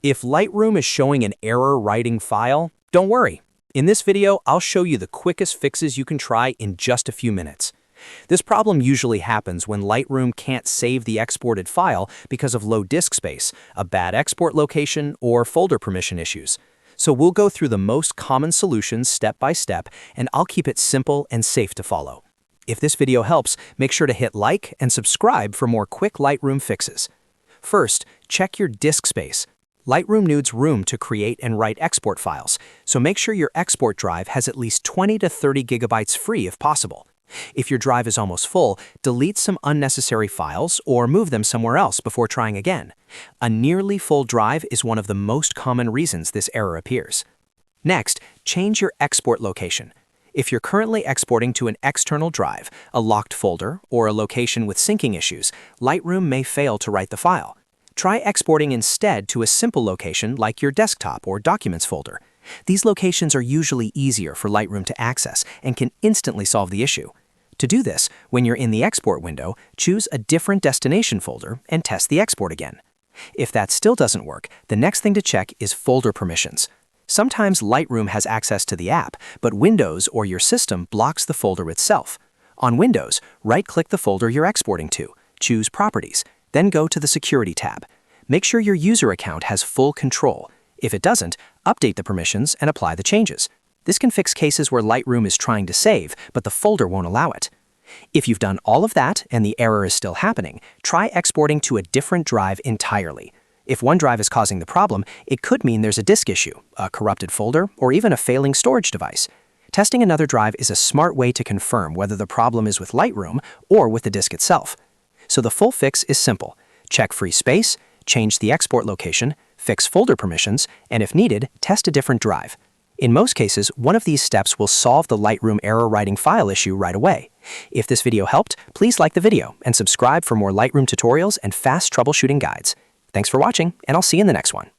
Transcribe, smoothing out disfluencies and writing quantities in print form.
If Lightroom is showing an error writing file, don't worry. In this video, I'll show you the quickest fixes you can try in just a few minutes. This problem usually happens when Lightroom can't save the exported file because of low disk space, a bad export location, or folder permission issues. So we'll go through the most common solutions step by step, and I'll keep it simple and safe to follow. If this video helps, make sure to hit like and subscribe for more quick Lightroom fixes. First, check your disk space. Lightroom needs room to create and write export files, so make sure your export drive has at least 20 to 30 gigabytes free if possible. If your drive is almost full, delete some unnecessary files or move them somewhere else before trying again. A nearly full drive is one of the most common reasons this error appears. Next, change your export location. If you're currently exporting to an external drive, a locked folder, or a location with syncing issues, Lightroom may fail to write the file. Try exporting instead to a simple location like your desktop or documents folder. These locations are usually easier for Lightroom to access and can instantly solve the issue. To do this, when you're in the export window, choose a different destination folder and test the export again. If that still doesn't work, the next thing to check is folder permissions. Sometimes Lightroom has access to the app, but Windows or your system blocks the folder itself. On Windows, right-click the folder you're exporting to, choose Properties, then go to the Security tab. Make sure your user account has full control. If it doesn't, update the permissions and apply the changes. This can fix cases where Lightroom is trying to save, but the folder won't allow it. If you've done all of that and the error is still happening, try exporting to a different drive entirely. If one drive is causing the problem, it could mean there's a disk issue, a corrupted folder, or even a failing storage device. Testing another drive is a smart way to confirm whether the problem is with Lightroom or with the disk itself. So the full fix is simple. Check free space, change the export location, fix folder permissions, and if needed, test a different drive. In most cases, one of these steps will solve the Lightroom error writing file issue right away. If this video helped, please like the video and subscribe for more Lightroom tutorials and fast troubleshooting guides. Thanks for watching, and I'll see you in the next one.